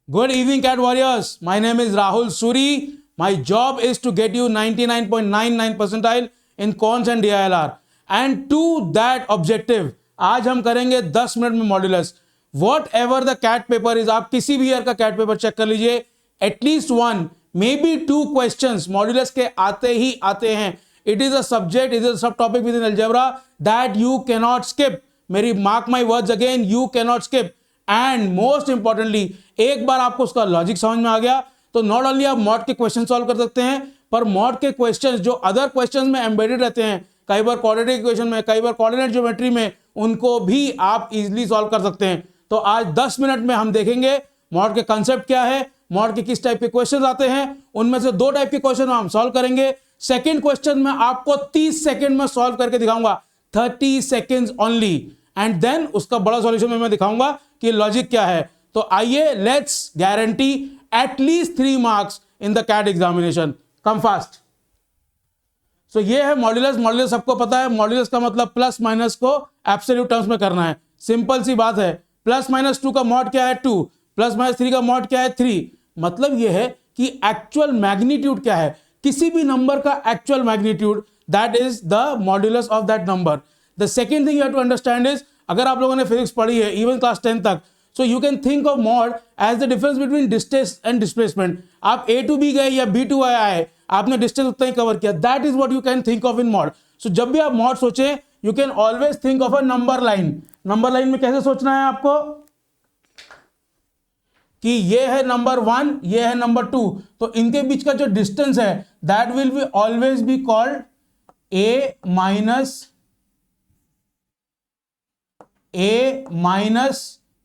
Good evening, Cat Warriors. My name is Rahul Suri. My job is to get you 99.99 percentile in cons and DILR. And to that objective, आज हम करेंगे 10 minute में modulus. Whatever the CAT paper is, आप किसी भी year का cat paper check कर लीजिए, at least one may be two questions modulus के आते ही आते हैं. It is a subject, it is a sub topic within algebra that you cannot skip. मेरी mark my words again, you cannot skip. And most importantly, एक बार आपको उसका लॉजिक समझ में आ गया तो नॉट ओनली आप मॉड के क्वेश्चन सॉल्व कर सकते हैं, पर मॉड के क्वेश्चंस जो अदर क्वेश्चंस में एम्बेडेड रहते हैं, कई बार क्वाड्रेटिक इक्वेशन में, कई बार कोऑर्डिनेट ज्योमेट्री में, उनको भी आप इजीली सॉल्व कर सकते हैं. तो आज 10 मिनट में हम देखेंगे मॉड के कंसेप्ट क्या है, मॉड के किस टाइप के क्वेश्चन आते हैं. उनमें से 2 टाइप के क्वेश्चन हम सॉल्व करेंगे. सेकेंड क्वेश्चन में आपको 30 सेकेंड में सॉल्व करके दिखाऊंगा, 30 सेकेंड्स ओनली. एंड देन उसका बड़ा सॉल्यूशन में मैं दिखाऊंगा कि लॉजिक क्या है. तो आइए, let's guarantee at least 3 marks in the CAT examination. Come fast. So ये है मॉड्यूलस. मॉड्यूलस सबको पता है, मॉड्यूलस का मतलब प्लस माइनस को एब्सोल्यूट टर्म्स में करना है. सिंपल सी बात है. प्लस माइनस 2 का मॉड क्या है 2, प्लस माइनस 3 का मॉड क्या है 3. मतलब ये है कि एक्चुअल मैग्नीट्यूड क्या है, किसी भी नंबर का actual magnitude, that is the modulus of that number. The second thing you have to understand is, अगर आप लोगों ने फिजिक्स पढ़ी है इवन क्लास 10 तक, so you can think of mod as the difference between distance and displacement. आप A to B गए या B to I आए, आपने डिस्टेंस उतना ही कवर किया, that is what you can think of in mod. So जब भी आप मॉड सोचें, you can always think of a number line. Number line में कैसे सोचना है आपको कि ये है नंबर 1, ये है नंबर 2, तो इनके बीच का जो डिस्टेंस है that will be always be called A minus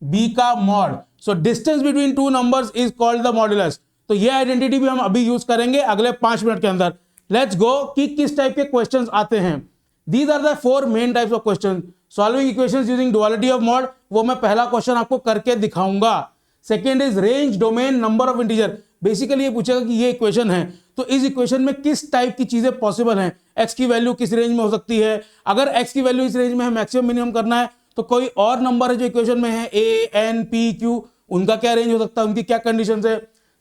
B का mod. So distance between 2 numbers is called the modulus. तो ये आइडेंटिटी भी हम अभी यूज करेंगे अगले 5 मिनट के अंदर. लेट्स गो कि किस टाइप के क्वेश्चंस आते हैं. These are the 4 main types of question. Solving equations using duality of mod, वो मैं पहला क्वेश्चन आपको करके दिखाऊंगा. Second is range domain number of integer. Basically ये पूछेगा कि ये इक्वेशन है तो इस इक्वेशन में किस टाइप की चीजें पॉसिबल हैं, एक्स की वैल्यू किस रेंज में हो सकती है. अगर एक्स की वैल्यू इस रेंज में है, मैक्सिमम मिनिमम करना है, तो कोई और नंबर है जो इक्वेशन में है ए एन पी क्यू, उनका क्या रेंज हो सकता है, उनकी क्या कंडीशन है.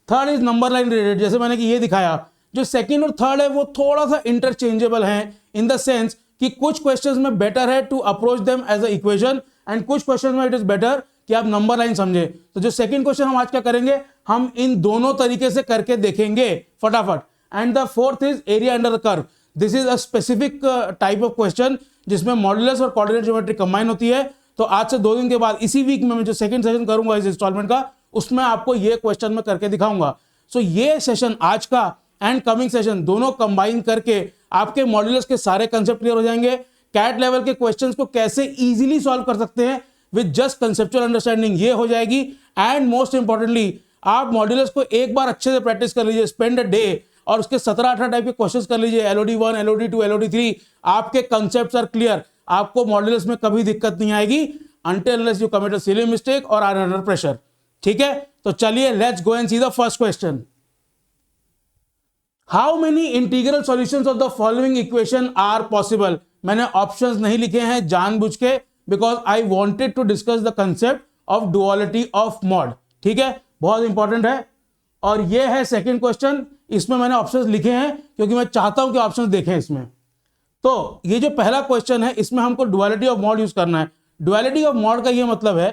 Third is number line related, जैसे मैंने कि ये दिखाया. जो सेकंड और थर्ड है वो थोड़ा सा इंटरचेंजेबल है इन द सेंस कि कुछ क्वेश्चंस में बेटर है to approach them as a equation and कुछ क्वेश्चंस में इट इज बेटर कि आप नंबर लाइन समझे. तो जो सेकंड क्वेश्चन हम आज क्या करेंगे, हम इन दोनों तरीके से करके देखेंगे फटाफट. And the fourth is area under the curve. This is a specific type of question जिसमें मॉड्यूलस और कोऑर्डिनेट ज्योमेट्री कंबाइन होती है. तो आज से 2 दिन के बाद इसी वीक में मैं जो सेकंड सेशन करूंगा इस इंस्टॉलमेंट का, उसमें आपको ये क्वेश्चन में करके दिखाऊंगा. सो ये सेशन आज का एंड कमिंग सेशन दोनों कंबाइन करके आपके मॉड्यूलस के सारे कंसेप्ट क्लियर हो जाएंगे. कैट लेवल के क्वेश्चंस को कैसे इजीली सॉल्व कर सकते हैं विद जस्ट कंसेप्चुअल अंडरस्टैंडिंग, ये हो जाएगी. एंड मोस्ट इंपॉर्टेंटली, आप मॉड्यूलस को एक बार अच्छे से प्रैक्टिस कर लीजिए, स्पेंड अ डे, और उसके 17-18 टाइप के क्वेश्चंस कर लीजिए. LOD 1, LOD 2, LOD 3, आपके कंसेप्ट्स आर क्लियर. आपको मॉड्यूलस में कभी दिक्कत नहीं आएगी until unless you commit a silly mistake or are under pressure. ठीक है, तो चलिए let's go and see the first question. How many integral solutions of the following equation are possible. मैंने ऑप्शंस नहीं लिखे हैं जानबूझ के, because I wanted to discuss the concept of duality of mod. ठीक है, बहुत इंपॉर्टेंट है. और ये है सेकंड क्वेश्चन. इसमें मैंने ऑप्शंस लिखे हैं क्योंकि मैं चाहता हूं कि ऑप्शंस देखें इसमें. तो ये जो पहला क्वेश्चन है, इसमें हमको डुअलिटी ऑफ मॉड यूज करना है. डुअलिटी ऑफ मॉड का ये मतलब है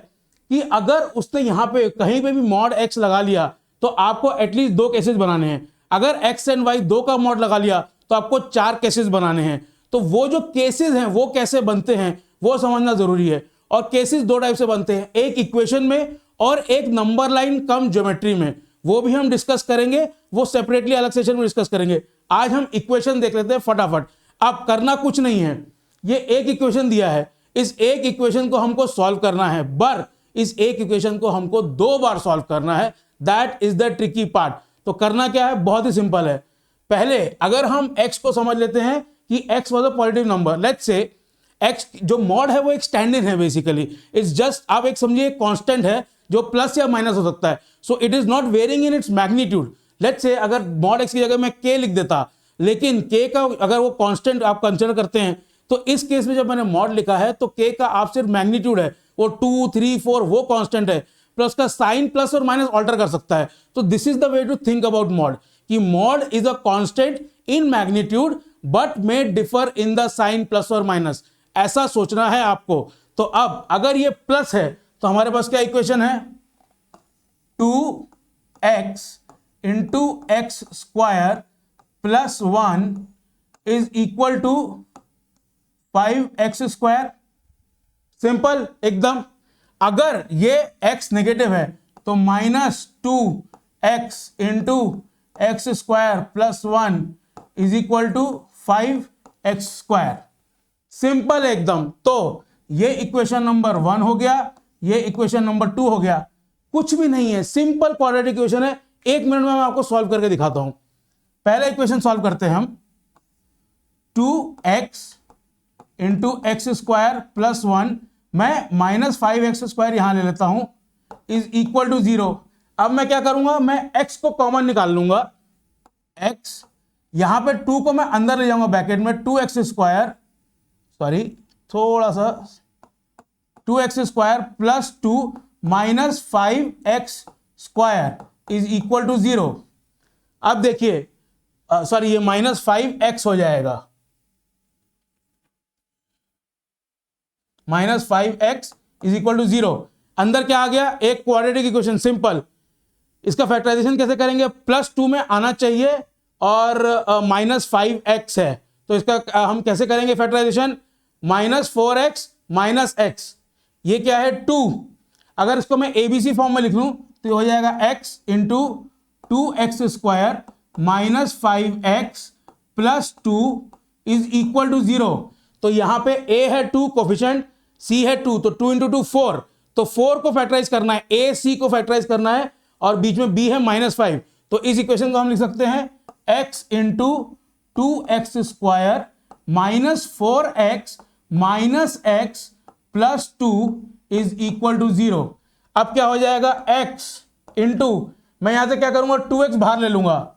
कि अगर उसने यहां पे कहीं पे भी मॉड x लगा लिया तो आपको एटलीस्ट 2 केसेस बनाने हैं. अगर x एंड y 2 का मॉड लगा लिया तो आपको 4 केसेस बनाने हैं. तो वो जो केसेस हैं वो कैसे बनते हैं वो समझना जरूरी है. और केसेस 2 टाइप से बनते हैं, एक इक्वेशन में और एक नंबर लाइन कम ज्योमेट्री में. वो भी हम डिस्कस करेंगे, वो सेपरेटली अलग सेशन में डिस्कस करेंगे. आज हम इक्वेशन देख लेते हैं फटाफट. अब करना कुछ नहीं है, ये एक इक्वेशन दिया है, इस एक इक्वेशन को हमको सॉल्व करना है, पर इस एक इक्वेशन को हमको 2 बार सॉल्व करना है. That is the tricky part. तो करना क्या है, बहुत ही सिंपल है. पहले अगर हम x को समझ लेते हैं कि x was a positive number, let's say x जो मॉड है वो एक स्टैंड इन है. बेसिकली इट्स जस्ट, आप एक समझिए कांस्टेंट है जो प्लस या माइनस हो सकता है. So it is not varying in its magnitude. Let's say अगर मॉड x की जगह मैं k लिख देता, लेकिन k का अगर वो कांस्टेंट आप कंसीडर करते हैं, तो इस केस में जब मैंने मॉड लिखा है तो k का आप सिर्फ मैग्नीट्यूड है, वो 2, 3, 4 वो कांस्टेंट है. प्लस का साइन प्लस और माइनस ऑल्टर कर सकता है। तो this is the way to think about mod, कि mod is a constant in magnitude but may differ in the sign plus और माइनस, ऐसा सोचना है आपको। तो अब अगर ये प्लस है तो हमारे पास क्या इक्वेशन है, 2x into x square plus 1 is equal to 5x square. Simple एकदम। अगर ये x नेगेटिव है तो -2x into x square plus 1 is equal to 5x square. Simple एकदम। तो ये इक्वेशन नंबर 1 हो गया, ये इक्वेशन नंबर 2 हो गया। कुछ भी नहीं है, सिंपल क्वाड्रेटिक इक्वेशन है। 1 मिनट में मैं आपको सॉल्व करके दिखाता हूं। पहला इक्वेशन सॉल्व करते हैं हम, 2x into x square plus 1, मैं -5x स्क्वायर यहां ले लेता हूं, इज इक्वल टू 0। अब मैं क्या करूंगा, मैं x को कॉमन निकाल लूंगा, x यहां पे 2 को मैं अंदर ले जाऊंगा ब्रैकेट में, 2x स्क्वायर, सॉरी थोड़ा सा, 2x square plus 2 minus 5x square is equal to 0। अब देखिए, सॉरी ये -5x हो जाएगा, -5x इज इक्वल टू 0। अंदर क्या आ गया, एक क्वाड्रेटिक इक्वेशन सिंपल। इसका फैक्टराइजेशन कैसे करेंगे, +2 में आना चाहिए और -5x है, तो इसका हम कैसे करेंगे फैक्टराइजेशन, -4x माइनस x, ये क्या है 2। अगर इसको मैं एबीसी फॉर्म में लिख लूं तो हो जाएगा x into 2x square minus 5x plus 2 is equal to 0। तो यहां पे a है 2 कोफिशिएंट, c है 2, तो 2 इंटू 2 4, तो 4 को फैक्टराइज करना है, a c को फैक्टराइज करना है, और बीच में b है -5। तो इस इक्वेशन को हम लिख सकते हैं x into 2x square minus 4x minus x plus 2 is equal to 0। अब क्या हो जाएगा, x इंटू, मैं यहां से क्या करूंगा, 2x बाहर ले लूंगा,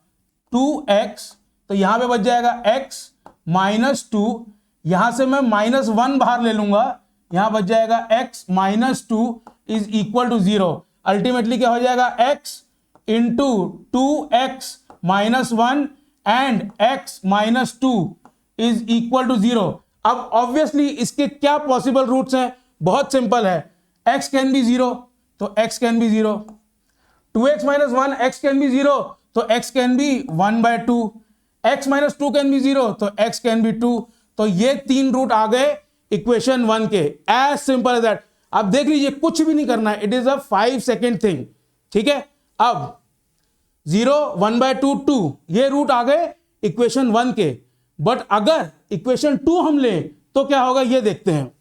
2x, तो यहां पे बच जाएगा x माइनस 2, यहां से मैं -1 बाहर ले लूंगा, यहां बच जाएगा x minus 2 is equal to 0। Ultimately क्या हो जाएगा, x into 2x minus 1 and x minus 2 is equal to 0। अब ऑब्वियसली इसके क्या पॉसिबल रूट्स हैं, बहुत सिंपल है, x कैन बी 0, तो x can be 0, 2x minus 1 x can be 0, तो x can be 1/2, x minus 2 can be 0, तो x can be 2। तो ये 3 रूट आ गए इक्वेशन 1 के, एज सिंपल एज दैट। अब देख लीजिए, कुछ भी नहीं करना है, it is a 5 second thing, ठीक है। अब 0 1/2 2 ये रूट आ गए इक्वेशन 1 के, बट अगर इक्वेशन 2 हम लें तो क्या होगा ये देखते हैं।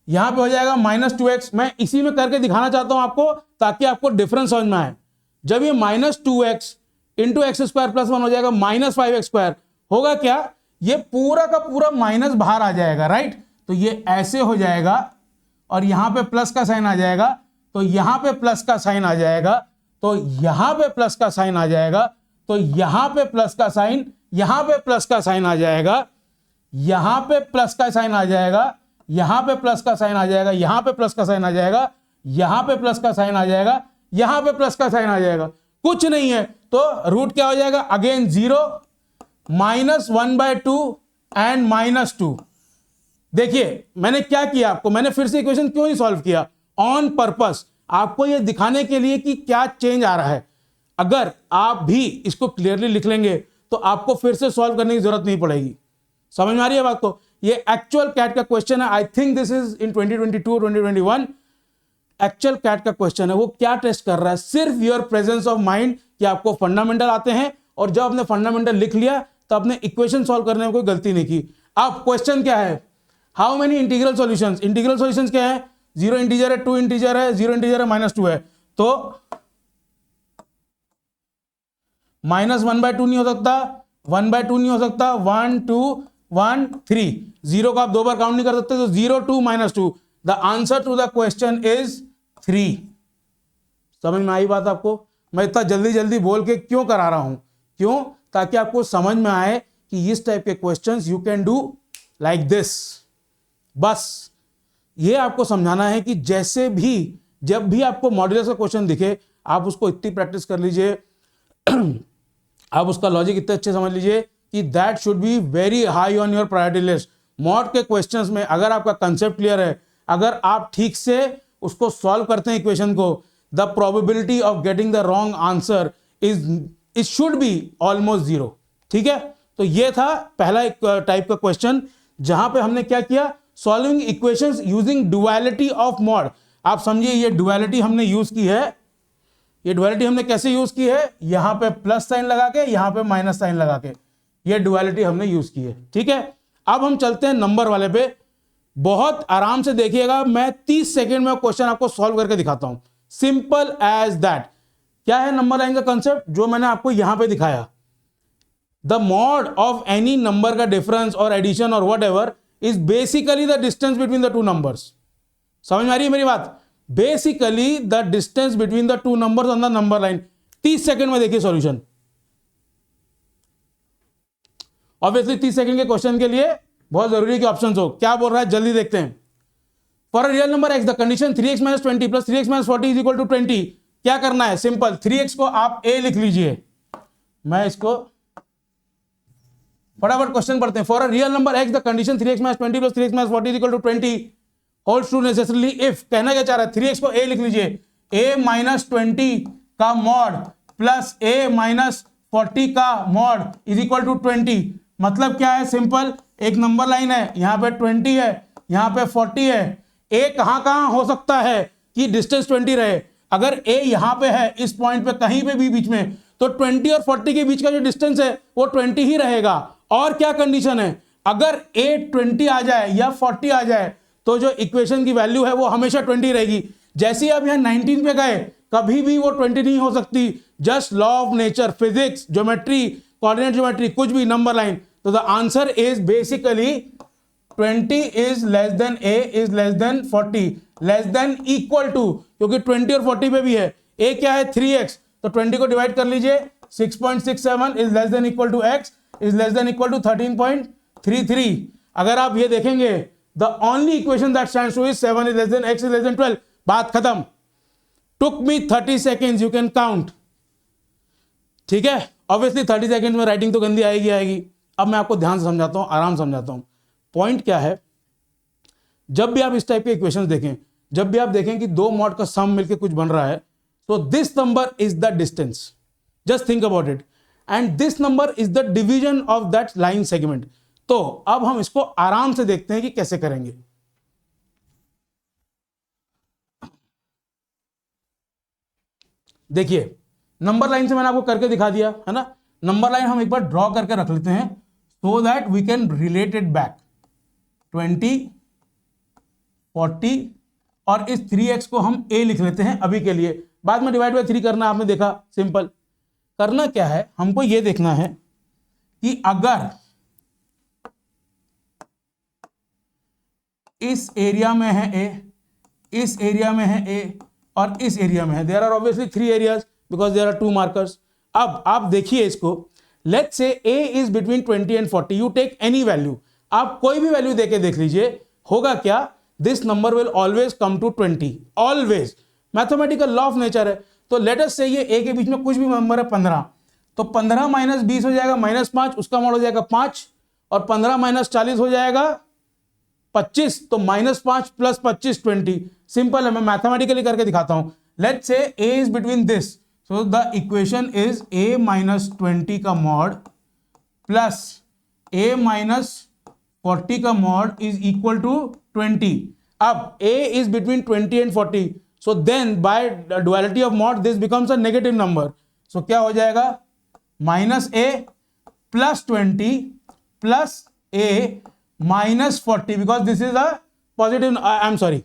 यहां पे हो जाएगा -2x, मैं इसी में करके दिखाना चाहता हूं आपको ताकि आपको डिफरेंस समझ में आए। जब ये -2x into x square plus 1 हो जाएगा -5x स्क्वायर, होगा क्या, ये पूरा का पूरा माइनस बाहर आ जाएगा, राइट। तो ये ऐसे हो जाएगा और यहां पे प्लस का साइन आ जाएगा, तो यहां पे प्लस का साइन आ जाएगा, तो यहां पे प्लस का साइन आ जाएगा, तो यहां पे प्लस का साइन, यहां पे प्लस का साइन आ जाएगा, यहां पे प्लस का साइन आ जाएगा, यहां पे प्लस का साइन आ जाएगा, यहां पे प्लस का साइन आ जाएगा, यहां पे प्लस का साइन आ जाएगा, यहां पे प्लस का साइन आ जाएगा। कुछ नहीं है तो रूट क्या हो जाएगा, अगेन 0 -1/2 एंड -2। देखिए मैंने क्या किया, आपको मैंने फिर से इक्वेशन क्यों नहीं सॉल्व किया, ऑन पर्पस, आपको यह दिखाने के लिए कि क्या चेंज आ रहा है। अगर आप भी इसको क्लियरली लिख लेंगे तो आपको फिर से सॉल्व करने की जरूरत नहीं पड़ेगी। समझ में आ रही है बात को। ये एक्चुअल कैट का क्वेश्चन है, I think this is in 2022 2021 actual CAT का क्वेश्चन है। वो क्या टेस्ट कर रहा है, सिर्फ योर प्रेजेंस ऑफ माइंड, कि आपको फंडामेंटल आते हैं, और जब आपने फंडामेंटल लिख लिया तो आपने इक्वेशन सॉल्व करने में कोई गलती नहीं की। अब क्वेश्चन क्या है, how many integral solutions, integral solutions क्या है, 0 इंटीजर है, 2 इंटीजर है, 0 इंटीजर है, -2 है, तो -1/2 नहीं हो सकता, 1/2 नहीं हो सकता, 1 2 1 3, 0 को आप 2 बार काउंट नहीं कर सकते, तो 0 2 -2, the answer to the question is 3। समझ में आई बात आपको। मैं इतना जल्दी जल्दी बोल के क्यों करा रहा हूं, क्यों, ताकि आपको समझ में आए कि इस टाइप के questions you can do like this. बस ये आपको समझाना है कि जैसे भी जब भी आपको मॉड्यूलस का क्वेश्चन दिखे आप उसको इतनी प्रैक्टिस कर लीजिए, आप उसका लॉजिक इतने अच्छे समझ लीजिए कि that should be very high on your priority list. Mod के क्वेश्चंस में अगर आपका कंसेप्ट क्लियर है, अगर आप ठीक से उसको सॉल्व करते हैं इक्वेशन को, the probability of getting the wrong answer is should be almost zero. ठीक है, तो ये था पहला एक टाइप का क्वेश्चन जहां पे हमने क्या किया, solving equations using duality of mod. आप समझिए ये डुअलिटी हमने यूज की है, ये डुअलिटी हमने कैसे यूज की है, यहां पे प्लस साइन लगा के, यहां पे माइनस साइन लगा के, ये डुअलिटी हमने यूज की है। ठीक है, अब हम चलते हैं नंबर वाले पे। बहुत आराम से देखिएगा, मैं 30 सेकंड में क्वेश्चन आपको सॉल्व करके दिखाता हूं, सिंपल एज दैट। क्या है नंबर लाइन का कंसेप्ट जो मैंने आपको यहां पे दिखाया, the mod of any number का डिफरेंस और एडिशन और whatever is basically the distance between the two numbers. समझ में आ रही है मेरी बात? Basically the distance between the two numbers on the number line. 30 second में देखिए सॉल्यूशन। ऑब्वियसली 30 सेकंड के क्वेश्चन के लिए बहुत जरूरी है कि ऑप्शंस हो। क्या बोल रहा है जल्दी देखते हैं। For a real number x the condition 3x - 20 + 3x - 40 is equal to 20। क्या करना है, सिंपल, 3x को आप a लिख लीजिए। मैं इसको फटाफट क्वेश्चन पढ़ते हैं। For a real number x the condition 3x - 20 + 3x - 40 is equal to 20 holds true necessarily if. कहना क्या चाह रहा है, 3x को a लिख लीजिए, a - 20 का मॉड प्लस a - 40 का मॉड इज इक्वल टू 20। मतलब क्या है, सिंपल, एक नंबर लाइन है, यहां पे 20 है, यहां पे 40 है। a कहां हो सकता है कि डिस्टेंस 20 रहे, अगर a यहां पे है इस पॉइंट पे कहीं पे भी बीच में, तो 20 और 40 के बीच का जो डिस्टेंस है वो 20 ही रहेगा। और क्या कंडीशन है, अगर a 20 आ जाए या 40 आ जाए तो जो इक्वेशन की वैल्यू है वो हमेशा 20 रहेगी। जैसे ही आप यहां 19 पे गए, कभी भी वो 20 नहीं हो सकती। Just law of nature, physics, geometry, coordinate geometry, कुछ भी, नंबर लाइन। तो the answer is basically 20 is less than a is less than 40, less than equal to, क्योंकि 20 और 40 पे भी है। a क्या है, 3x, तो 20 को डिवाइड कर लीजिए, 6.67 is less than equal to x is less than equal to 13.33। अगर आप ये देखेंगे, the only equation that stands true is 7 is less than x is less than 12। बात खत्म। Took me 30 seconds, you can count. ठीक है, obviously 30 second में writing तो गंदी आएगी। अब मैं आपको ध्यान से समझाता हूं, आराम से समझाता हूं। पॉइंट क्या है, जब भी आप इस टाइप के इक्वेशंस देखें, जब भी आप देखें कि दो मॉड का सम मिलकर कुछ बन रहा है, तो this number is the distance, just think about it, and this number is the division of that line segment. तो अब हम इसको आराम से देखते हैं कि कैसे करेंगे। देखिए, नंबर लाइन से मैंने आपको करके दिखा दिया है ना। नंबर लाइन हम एक बार ड्रॉ करके रख लेते हैं so that we can relate it back. 20, 40 और इस 3x को हम a लिख लेते हैं अभी के लिए। बाद में डिवाइड बाय 3 करना, आपने देखा, सिंपल। करना क्या है, हमको ये देखना है कि अगर इस एरिया में है a, इस एरिया में है a और इस एरिया में है, there are obviously 3 areas because there are 2 markers. अब आप देखिए इसको, let's say a is between 20 and 40, you take any value, आप कोई भी वैल्यू देके देख लीजिए, होगा क्या, this number will always come to 20, always, mathematical law of nature है। तो लेट अस से ये a के बीच में कुछ भी नंबर है 15, तो 15 - 20 हो जाएगा -5, उसका मॉड हो जाएगा 5, और 15 - 40 हो जाएगा 25, तो -5 + 25 20। सिंपल है, मैं मैथमेटिकली करके दिखाता हूं। Let's say a is between this, so the equation is a - 20 का मॉड प्लस a - 40 का मॉड इज इक्वल टू 20। अब a is between 20 and 40, so then by duality of mod this becomes a negative number. So क्या हो जाएगा, -a + 20 plus a -40, because this is a positive, I am sorry,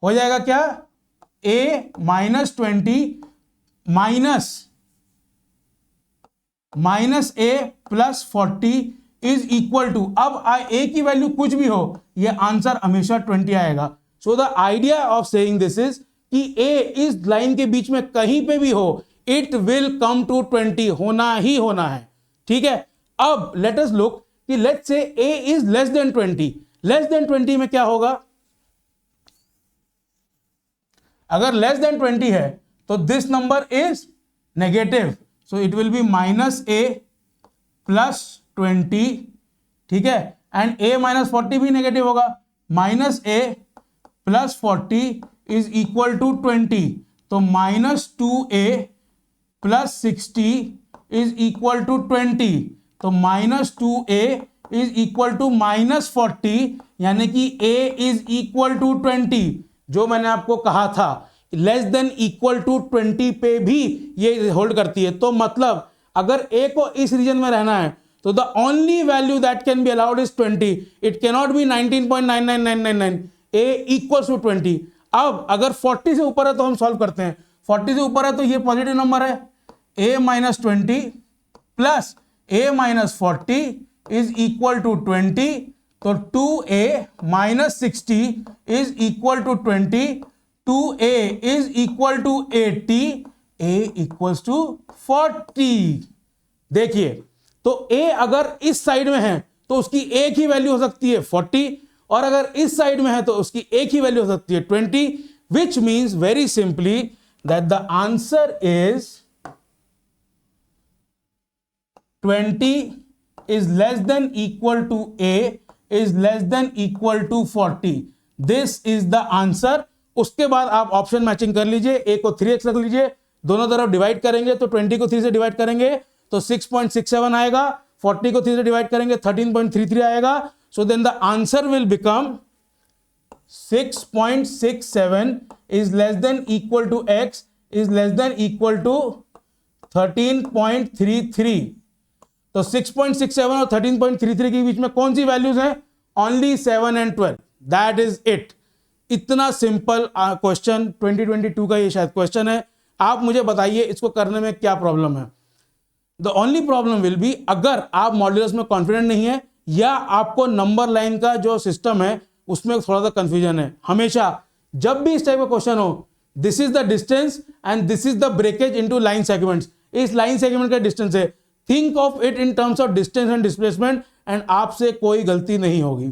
हो जाएगा क्या, a - 20 minus a + 40 is equal to, अब a की value कुछ भी हो, ये आंसर हमेशा 20 आएगा। So the idea of saying this is कि a इस लाइन के बीच में कहीं पे भी हो, इट विल कम टू 20, होना ही होना है। ठीक है, अब लेट अस लुक कि let's say a is less then 20, less than 20 में क्या होगा, अगर लेस देन 20 है तो this number is negative, so it will be -a + 20, ठीक है, एंड a - 40 भी नेगेटिव होगा, -a + 40 इज इक्वल टू 20, तो -2a + 60 इज इक्वल टू 20, तो -2a इज इक्वल टू -40, यानी कि a इज इक्वल टू 20। जो मैंने आपको कहा था लेस देन इक्वल टू 20 पे भी ये होल्ड करती है, तो मतलब अगर a को इस रीजन में रहना है तो the only value that can be allowed is 20, it can not be 19.99999, a equals to 20। अब अगर 40 से ऊपर है तो हम सॉल्व करते हैं, 40 से ऊपर है तो ये पॉजिटिव नंबर है, a - 20 plus a - 40 is equal to 20, तो 2a - 60 is equal to 20, 2a is equal to 80, a equals to 40। देखिए, तो a अगर इस साइड में है तो उसकी एक ही वैल्यू हो सकती है 40, और अगर इस साइड में है तो उसकी एक ही वैल्यू हो सकती है 20, which means very simply that the answer is 20 is less than equal to a is less than equal to 40. This is the answer. उसके बाद आप ऑप्शन मैचिंग कर लीजिए, a को 3x रख लीजिए, दोनों तरफ डिवाइड करेंगे तो 20 को 3 से डिवाइड करेंगे तो 6.67 आएगा, 40 को 3 से डिवाइड करेंगे 13.33 आएगा, so then the answer will become 6.67 is less than equal to x is less than equal to 13.33। तो 6.67 और 13.33 के बीच में कौन सी वैल्यूज हैं? Only 7 and 12, that is it. इतना सिंपल क्वेश्चन 2022 का ये शायद क्वेश्चन है। आप मुझे बताइए इसको करने में क्या प्रॉब्लम है? The only problem will be अगर आप मॉड्यूलस में कॉन्फिडेंट नहीं है या आपको नंबर लाइन का जो सिस्टम है उसमें थोड़ा सा कंफ्यूजन है। हमेशा जब भी इस टाइप का क्वेश्चन हो, this is the distance and this is the breakage into line segments, इस लाइन सेगमेंट का डिस्टेंस है, think of it in terms of distance and displacement and आपसे कोई गलती नहीं होगी।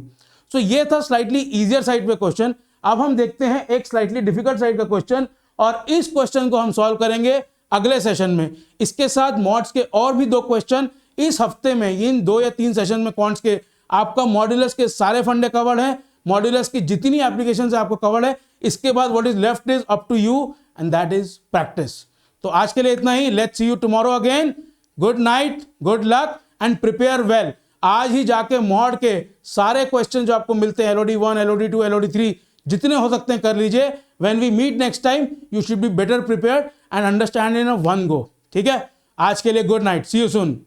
सो ये था स्लाइटली इजियर साइड पे क्वेश्चन। अब हम देखते हैं एक स्लाइटली डिफिकल्ट साइड का क्वेश्चन, और इस क्वेश्चन को हम सॉल्व करेंगे अगले सेशन में। इसके साथ मॉड्स के और भी 2 क्वेश्चन इस हफ्ते में, इन 2 या 3 सेशन में क्वांट्स के आपका मॉड्यूलस के सारे फंडे कवर्ड हैं, मॉड्यूलस की जितनी एप्लीकेशन है आपको कवर्ड है। इसके बाद what is left is up to you and that is practice. तो आज के लिए इतना ही, let's see you tomorrow again. Good night, good luck and prepare well. आज ही जाके मॉड के सारे क्वेश्चन जो आपको मिलते हैं LOD 1, LOD 2, LOD 3 जितने हो सकते हैं कर लीजिए। When we meet next time you should be better prepared and understand in a one go. ठीक है, आज के लिए good night, see you soon.